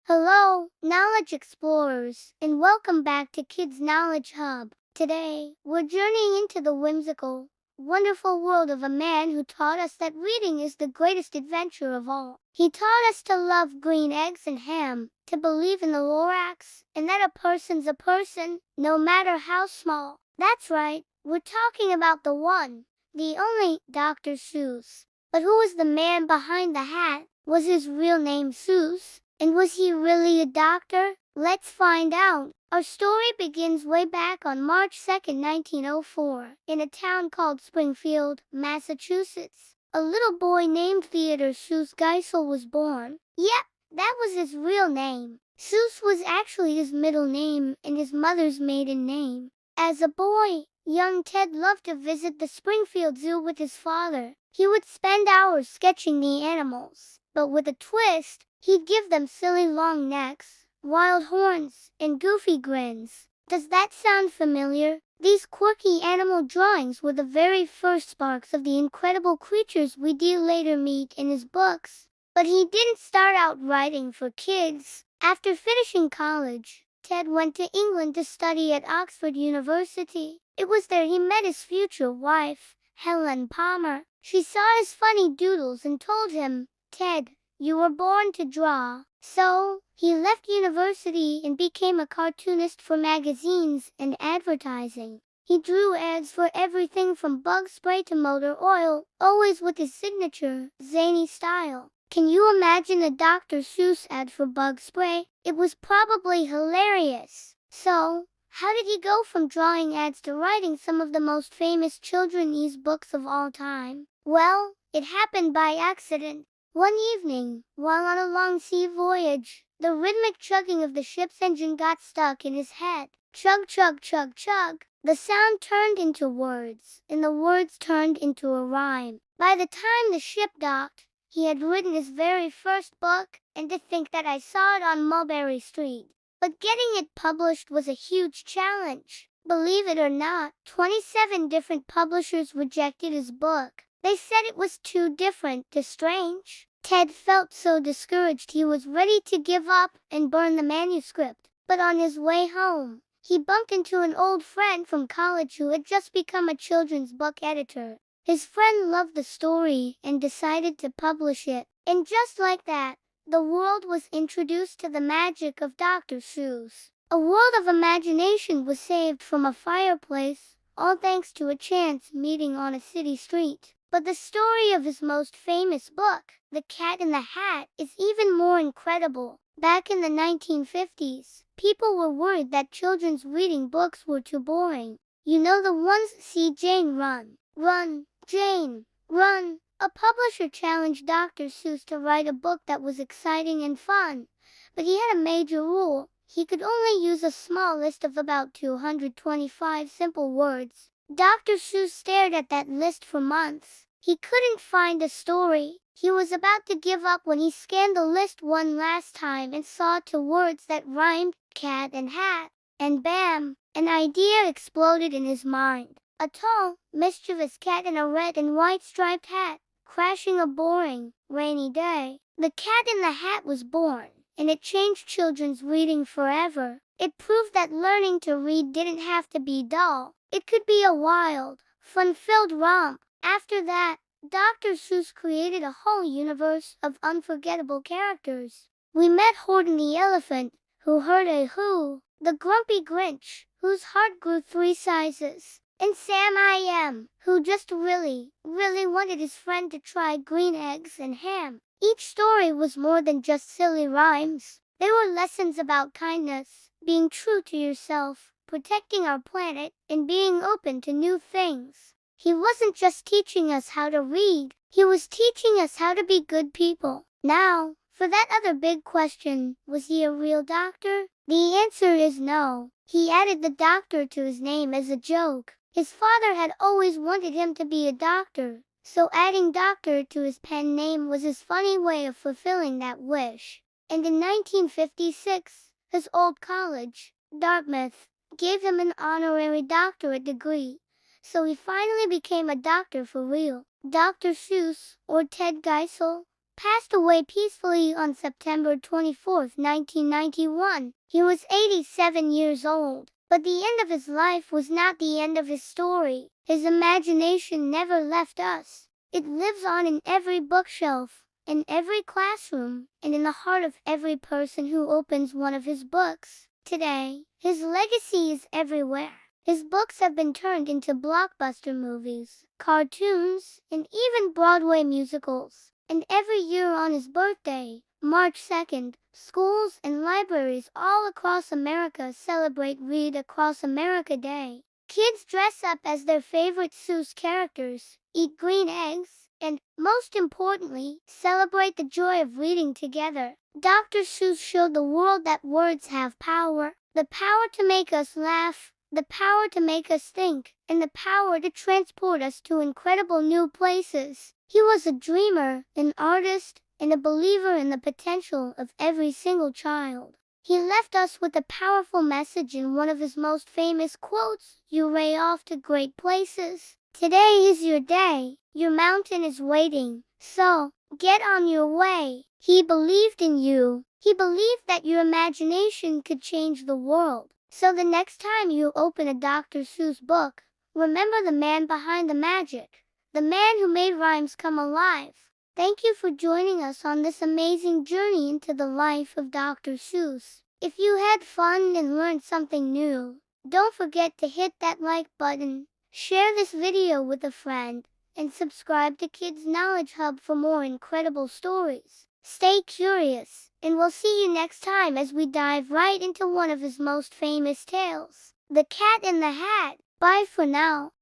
Hello, knowledge explorers, and welcome back to Kids Knowledge Hub. Today, we're journeying into the whimsical, wonderful world of a man who taught us that reading is the greatest adventure of all. He taught us to love green eggs and ham, to believe in the Lorax, and that a person's a person, no matter how small. That's right, we're talking about the one, the only, Dr. Seuss. But who was the man behind the hat? Was his real name Seuss? And was he really a doctor? Let's find out. Our story begins way back on March 2nd, 1904, in a town called Springfield, Massachusetts. A little boy named Theodore Seuss Geisel was born. Yep, that was his real name. Seuss was actually his middle name and his mother's maiden name. As a boy, young Ted loved to visit the Springfield Zoo with his father. He would spend hours sketching the animals, but with a twist. He'd give them silly long necks, wild horns, and goofy grins. Does that sound familiar? These quirky animal drawings were the very first sparks of the incredible creatures we'd later meet in his books. But he didn't start out writing for kids. After finishing college, Ted went to England to study at Oxford University. It was there he met his future wife, Helen Palmer. She saw his funny doodles and told him, "Ted, you were born to draw." So, he left university and became a cartoonist for magazines and advertising. He drew ads for everything from bug spray to motor oil, always with his signature, zany style. Can you imagine a Dr. Seuss ad for bug spray? It was probably hilarious. So, how did he go from drawing ads to writing some of the most famous children's books of all time? Well, it happened by accident. One evening, while on a long sea voyage, the rhythmic chugging of the ship's engine got stuck in his head. Chug, chug, chug, chug. The sound turned into words, and the words turned into a rhyme. By the time the ship docked, he had written his very first book, and to think that I saw it on Mulberry Street. But getting it published was a huge challenge. Believe it or not, 27 different publishers rejected his book. They said it was too different, too strange. Ted felt so discouraged he was ready to give up and burn the manuscript. But on his way home, he bumped into an old friend from college who had just become a children's book editor. His friend loved the story and decided to publish it. And just like that, the world was introduced to the magic of Dr. Seuss. A world of imagination was saved from a fireplace, all thanks to a chance meeting on a city street. But the story of his most famous book, The Cat in the Hat, is even more incredible. Back in the 1950s, people were worried that children's reading books were too boring. You know the ones, "See Jane Run, Run, Jane, Run." A publisher challenged Dr. Seuss to write a book that was exciting and fun. But he had a major rule. He could only use a small list of about 225 simple words. Dr. Seuss stared at that list for months. He couldn't find a story. He was about to give up when he scanned the list one last time and saw two words that rhymed, cat and hat. And bam, an idea exploded in his mind. A tall, mischievous cat in a red and white striped hat, crashing a boring, rainy day. The Cat in the Hat was born, and it changed children's reading forever. It proved that learning to read didn't have to be dull. It could be a wild, fun-filled romp. After that, Dr. Seuss created a whole universe of unforgettable characters. We met Horton the elephant, who heard a who, the grumpy Grinch, whose heart grew 3 sizes, and Sam I Am, who just really wanted his friend to try green eggs and ham. Each story was more than just silly rhymes. They were lessons about kindness, being true to yourself, protecting our planet, and being open to new things. He wasn't just teaching us how to read, he was teaching us how to be good people. Now, for that other big question, was he a real doctor? The answer is no. He added the doctor to his name as a joke. His father had always wanted him to be a doctor, so adding doctor to his pen name was his funny way of fulfilling that wish. And in 1956, his old college, Dartmouth, gave him an honorary doctorate degree. So he finally became a doctor for real. Dr. Seuss, or Ted Geisel, passed away peacefully on September 24, 1991. He was 87 years old. But the end of his life was not the end of his story. His imagination never left us. It lives on in every bookshelf, in every classroom, and in the heart of every person who opens one of his books. Today, his legacy is everywhere. His books have been turned into blockbuster movies, cartoons, and even Broadway musicals. And every year on his birthday, March 2nd, schools and libraries all across America celebrate Read Across America Day. Kids dress up as their favorite Seuss characters, eat green eggs, and, most importantly, celebrate the joy of reading together. Dr. Seuss showed the world that words have power. The power to make us laugh, the power to make us think, and the power to transport us to incredible new places. He was a dreamer, an artist, and a believer in the potential of every single child. He left us with a powerful message in one of his most famous quotes: "You ray off to great places. Today is your day. Your mountain is waiting. So, get on your way." He believed in you. He believed that your imagination could change the world. So the next time you open a Dr. Seuss book, remember the man behind the magic, the man who made rhymes come alive. Thank you for joining us on this amazing journey into the life of Dr. Seuss. If you had fun and learned something new, don't forget to hit that like button, share this video with a friend, and subscribe to Kids Knowledge Hub for more incredible stories. Stay curious, and we'll see you next time as we dive right into one of his most famous tales, The Cat in the Hat. Bye for now.